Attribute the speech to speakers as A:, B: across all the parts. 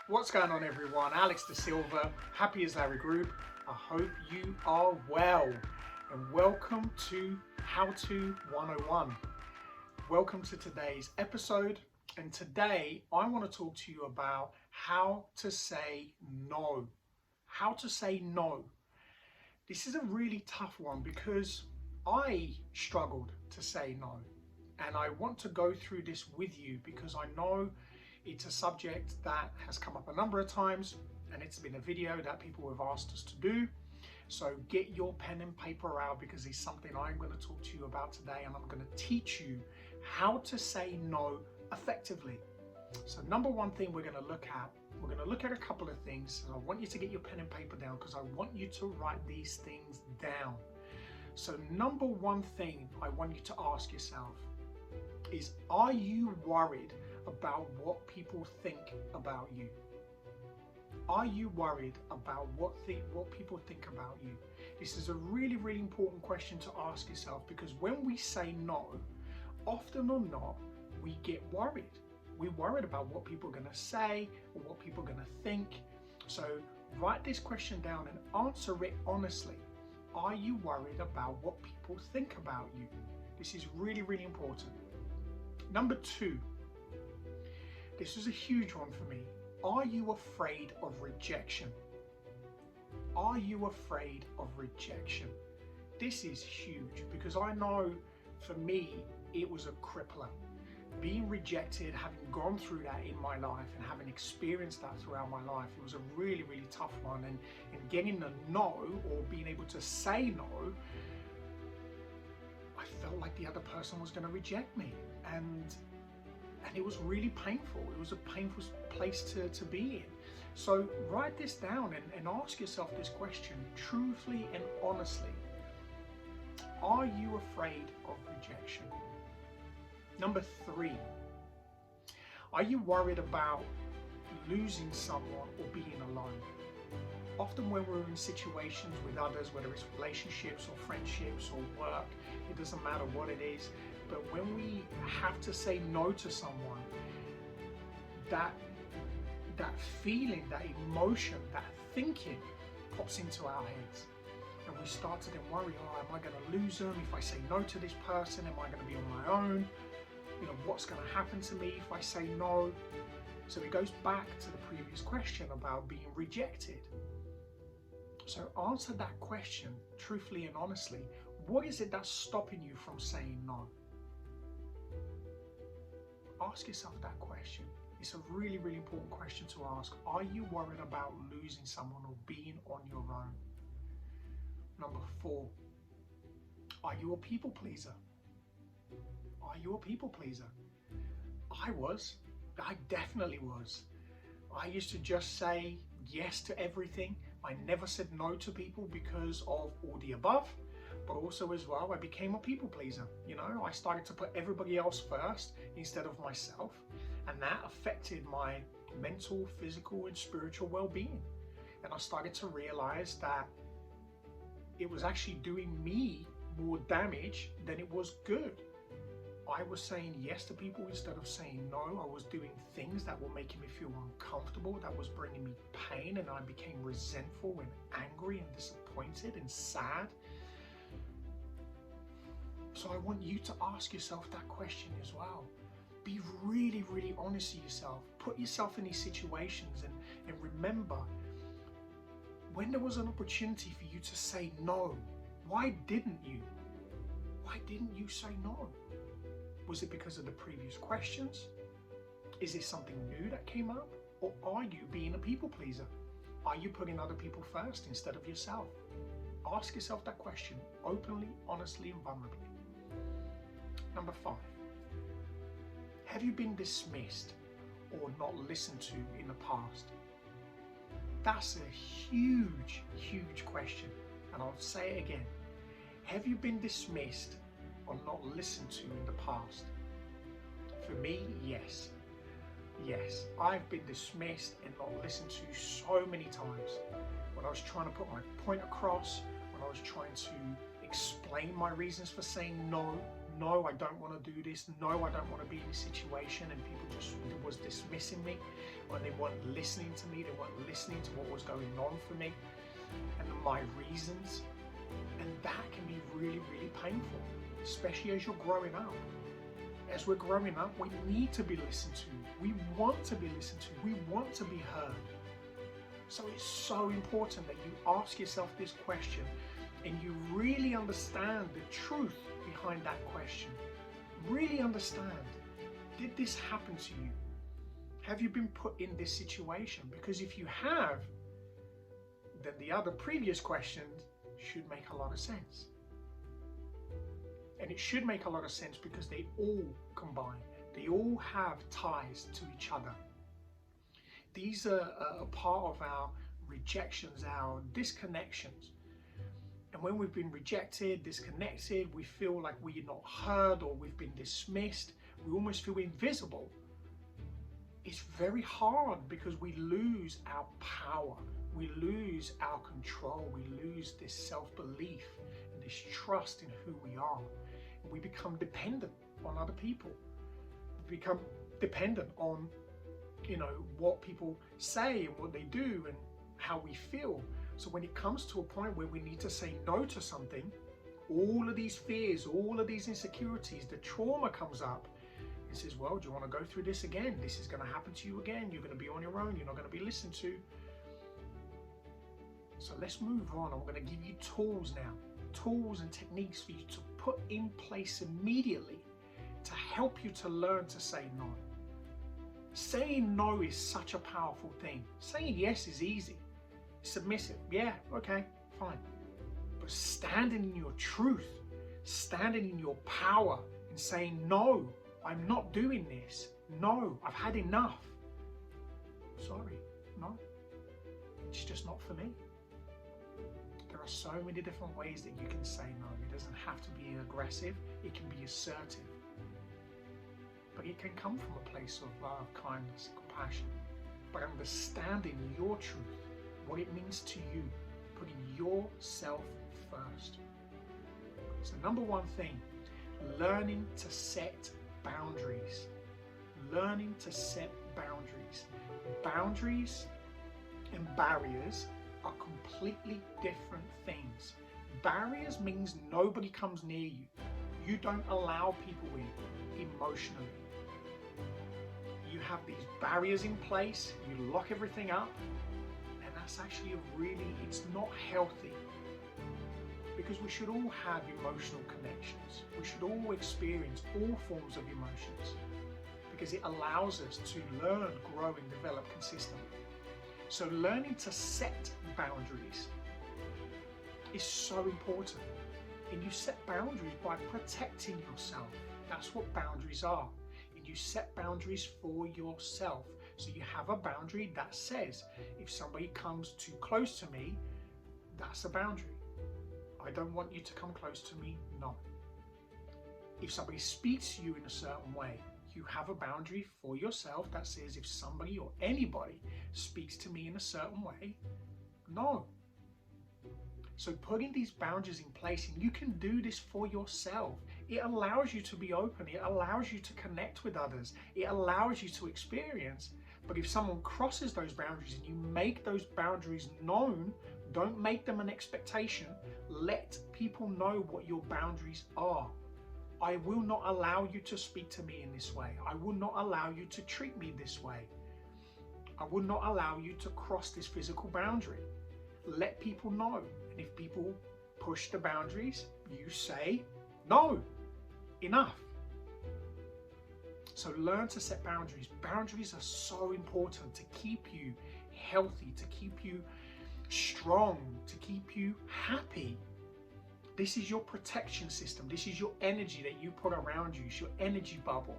A: What's going on, everyone? Alex de Silva, Happy as Larry Group. I hope you are well and welcome to How To 101. Welcome to today's episode, and today I want to talk to you about how to say no. How to say no. This is a really tough one because I struggled to say no, and I want to go through this with you because I know it's a subject that has come up a number of times and it's been a video that people have asked us to do. So get your pen and paper out because it's something I'm going to talk to you about today, and I'm going to teach you how to say no effectively. So number one thing we're going to look at a couple of things. And I want you to get your pen and paper down because I want you to write these things down. So number one thing I want you to ask yourself is, are you worried about what people think about you? Are you worried about what people think about you? This is a really, really important question to ask yourself, because when we say no, often or not, we get worried. We're worried about what people are going to say or what people are going to think. So write this question down and answer it honestly. Are you worried about what people think about you? This is really, really important. Number two, this is a huge one for me. Are you afraid of rejection? Are you afraid of rejection? This is huge because I know for me, it was a crippler. Being rejected, having gone through that in my life and having experienced that throughout my life, it was a really, really tough one. And getting a no, or being able to say no, I felt like the other person was going to reject me. And it was really painful. It was a painful place to be in. So write this down and ask yourself this question truthfully and honestly. Are you afraid of rejection? Number three, are you worried about losing someone or being alone? Often when we're in situations with others, whether it's relationships or friendships or work, it doesn't matter what it is, but when we have to say no to someone, that feeling, that emotion, that thinking pops into our heads. And we start to then worry, am I going to lose them? If I say no to this person, am I going to be on my own? What's going to happen to me if I say no? So it goes back to the previous question about being rejected. So answer that question truthfully and honestly. What is it that's stopping you from saying no? Ask yourself that question. It's a really, really important question to ask. Are you worried about losing someone or being on your own? Number four, are you a people pleaser? Are you a people pleaser? I was. I definitely was. I used to just say yes to everything. I never said no to people because of all the above, but also as well, I became a people pleaser. I started to put everybody else first instead of myself, and that affected my mental, physical, and spiritual well-being. And I started to realize that it was actually doing me more damage than it was good. I was saying yes to people instead of saying no. I was doing things that were making me feel uncomfortable, that was bringing me pain, and I became resentful and angry and disappointed and sad. So I want you to ask yourself that question as well. Be really, really honest with yourself. Put yourself in these situations and remember, when there was an opportunity for you to say no, why didn't you? Why didn't you say no? Was it because of the previous questions? Is it something new that came up? Or are you being a people pleaser? Are you putting other people first instead of yourself? Ask yourself that question openly, honestly, and vulnerably. Number five, have you been dismissed or not listened to in the past? That's a huge, huge question. And I'll say it again. Have you been dismissed or not listened to in the past? For me, yes. Yes, I've been dismissed and not listened to so many times. When I was trying to put my point across, when I was trying to explain my reasons for saying no, no, I don't want to do this, no, I don't want to be in this situation, and people just was dismissing me, or they weren't listening to me, they weren't listening to what was going on for me and my reasons. And that can be really, really painful, especially as you're growing up. As we're growing up, we need to be listened to. We want to be listened to. We want to be heard. So it's so important that you ask yourself this question and you really understand the truth behind that question. Really understand. Did this happen to you? Have you been put in this situation? Because if you have, then the other previous questions should make a lot of sense. And it should make a lot of sense because they all combine. They all have ties to each other. These are a part of our rejections, our disconnections. And when we've been rejected, disconnected, we feel like we're not heard or we've been dismissed. We almost feel invisible. It's very hard because we lose our power. We lose our control. We lose this self-belief and this trust in who we are. And we become dependent on other people. We become dependent on, what people say and what they do and how we feel. So when it comes to a point where we need to say no to something, all of these fears, all of these insecurities, the trauma comes up and says, well, do you want to go through this again? This is going to happen to you again. You're going to be on your own. You're not going to be listened to. So let's move on. I'm going to give you tools now, tools and techniques for you to put in place immediately to help you to learn to say no. Saying no is such a powerful thing. Saying yes is easy. Submissive, yeah, okay, fine. But standing in your truth, standing in your power and saying, no, I'm not doing this. No, I've had enough. Sorry, no, it's just not for me. There are so many different ways that you can say no. It doesn't have to be aggressive, it can be assertive. But it can come from a place of love, kindness, compassion. But understanding your truth, what it means to you, putting yourself first. So number one thing, learning to set boundaries. Learning to set boundaries. Boundaries and barriers are completely different things. Barriers means nobody comes near you. You don't allow people in emotionally. You have these barriers in place, you lock everything up, and that's actually it's not healthy. Because we should all have emotional connections. We should all experience all forms of emotions because it allows us to learn, grow, and develop consistently. So learning to set boundaries is so important. And you set boundaries by protecting yourself. That's what boundaries are. And you set boundaries for yourself. So you have a boundary that says, if somebody comes too close to me, that's a boundary. I don't want you to come close to me, no. If somebody speaks to you in a certain way, you have a boundary for yourself that says if somebody or anybody speaks to me in a certain way, no. So putting these boundaries in place, and you can do this for yourself. It allows you to be open. It allows you to connect with others. It allows you to experience. But if someone crosses those boundaries and you make those boundaries known, don't make them an expectation. Let people know what your boundaries are. I will not allow you to speak to me in this way. I will not allow you to treat me this way. I will not allow you to cross this physical boundary. Let people know. And if people push the boundaries, you say, no, enough. So learn to set boundaries. Boundaries are so important to keep you healthy, to keep you strong, to keep you happy. This is your protection system. This is your energy that you put around you. It's your energy bubble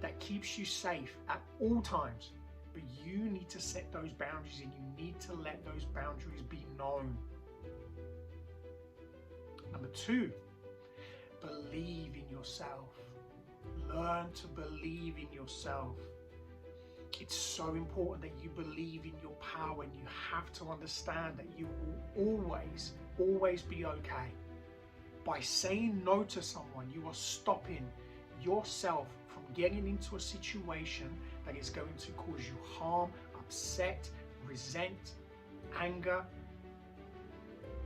A: that keeps you safe at all times. But you need to set those boundaries, and you need to let those boundaries be known. Number two, believe in yourself. Learn to believe in yourself. It's so important that you believe in your power, and you have to understand that you will always be okay. By saying no to someone, you are stopping yourself from getting into a situation that is going to cause you harm, upset, resent, anger.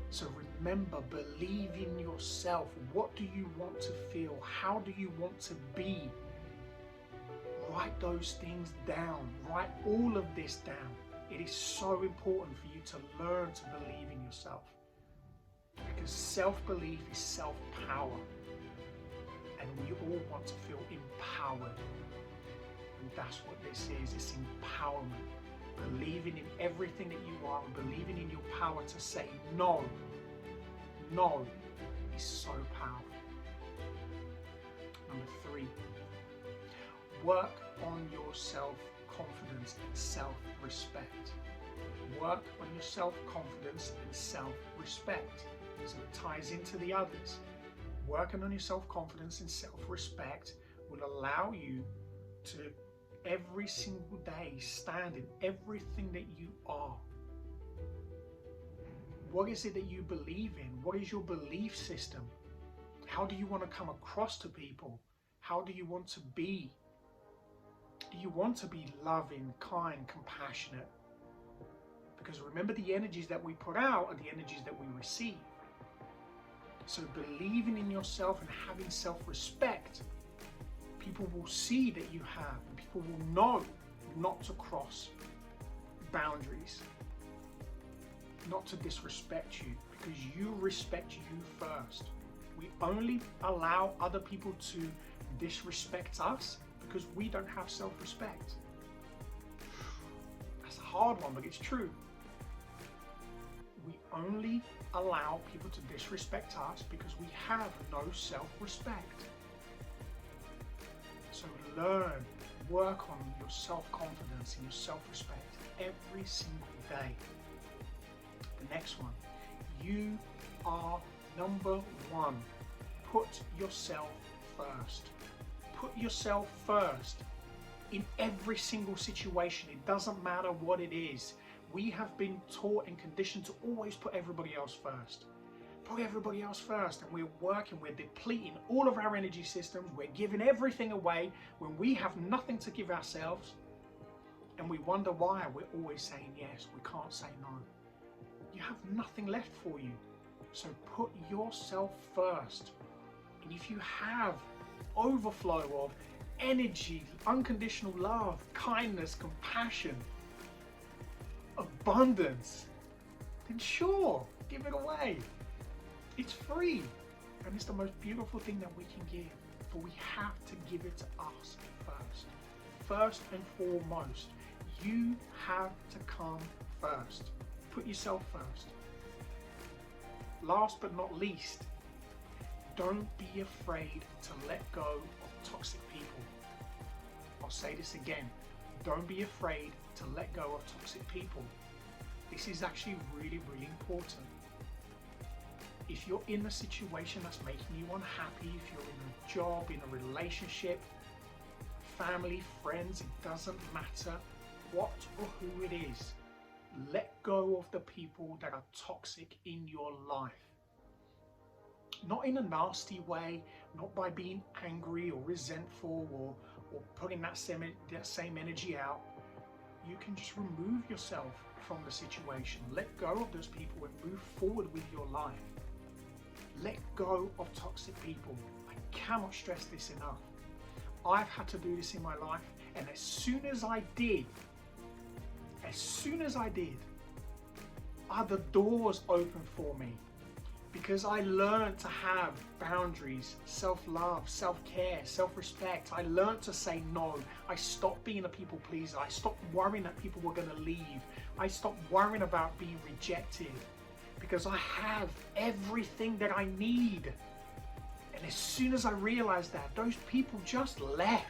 A: So remember, believe in yourself. What do you want to feel? How do you want to be? Write those things down. Write all of this down. It is so important for you to learn to believe in yourself. Because self-belief is self-power. And we all want to feel empowered. And that's what this is. It's empowerment. Believing in everything that you are and believing in your power to say no. No is so powerful. Number 3, work on your self-confidence and self-respect. Work on your self-confidence and self-respect. So it ties into the others. Working on your self-confidence and self-respect will allow you to every single day stand in everything that you are. What is it that you believe in? What is your belief system? How do you want to come across to people? How do you want to be? Do you want to be loving, kind, compassionate? Because remember, the energies that we put out are the energies that we receive. So believing in yourself and having self-respect, people will see that you have, and people will know not to cross boundaries, not to disrespect you, because you respect you first. We only allow other people to disrespect us because we don't have self-respect. That's a hard one, but it's true. We only allow people to disrespect us because we have no self-respect. So learn, work on your self-confidence and your self-respect every single day. The next one, you are number 1. Put yourself first. Put yourself first in every single situation. It doesn't matter what it is. We have been taught and conditioned to always put everybody else first. Put everybody else first, and we're depleting all of our energy systems. We're giving everything away when we have nothing to give ourselves, and we wonder why we're always saying yes. We can't say no. You have nothing left for you. So put yourself first. And if you have overflow of energy, unconditional love, kindness, compassion, abundance, then sure, give it away. It's free, and it's the most beautiful thing that we can give, but we have to give it to us first. First and foremost, you have to come first. Put yourself first. Last but not least, don't be afraid to let go of toxic people. I'll say this again. Don't be afraid to let go of toxic people. This is actually really, really important. If you're in a situation that's making you unhappy, if you're in a job, in a relationship, family, friends, it doesn't matter what or who it is. Let go of the people that are toxic in your life. Not in a nasty way, not by being angry or resentful or putting that same energy out. You can just remove yourself from the situation. Let go of those people and move forward with your life. Let go of toxic people. I cannot stress this enough. I've had to do this in my life, and as soon as I did, other doors opened for me, because I learned to have boundaries, self-love, self-care, self-respect. I learned to say no. I stopped being a people pleaser. I stopped worrying that people were going to leave. I stopped worrying about being rejected, because I have everything that I need. And as soon as I realized that, those people just left.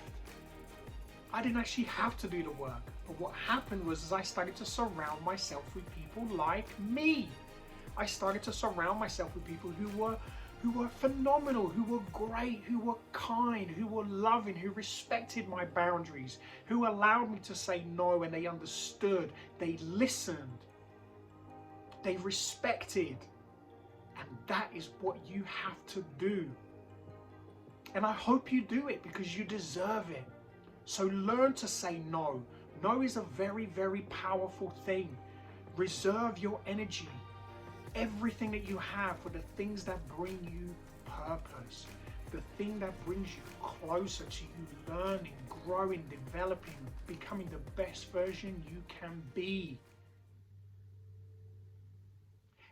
A: I didn't actually have to do the work. But what happened was I started to surround myself with people like me. I started to surround myself with people who were phenomenal, who were great, who were kind, who were loving, who respected my boundaries, who allowed me to say no, and they understood, they listened, they respected. And that is what you have to do. And I hope you do it because you deserve it. So learn to say no. No is a very, very powerful thing. Reserve your energy, everything that you have, for the things that bring you purpose, the thing that brings you closer to you learning, growing, developing, becoming the best version you can be.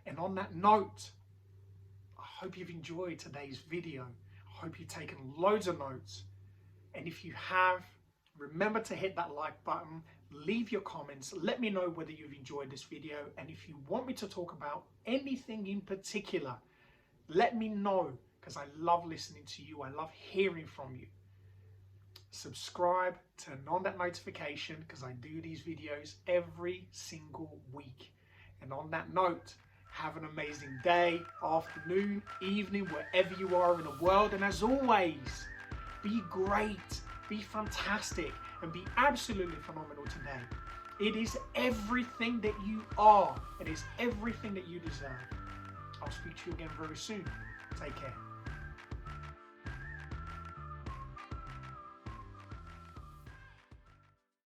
A: And on that note, I hope you've enjoyed today's video. I hope you've taken loads of notes. And if you have, remember to hit that like button, leave your comments, let me know whether you've enjoyed this video, and if you want me to talk about anything in particular, let me know, because I love listening to you, I love hearing from you. Subscribe, turn on that notification, because I do these videos every single week. And on that note, have an amazing day, afternoon, evening, wherever you are in the world, and as always, be great, be fantastic, and be absolutely phenomenal today. It is everything that you are. It is everything that you deserve. I'll speak to you again very soon. Take care.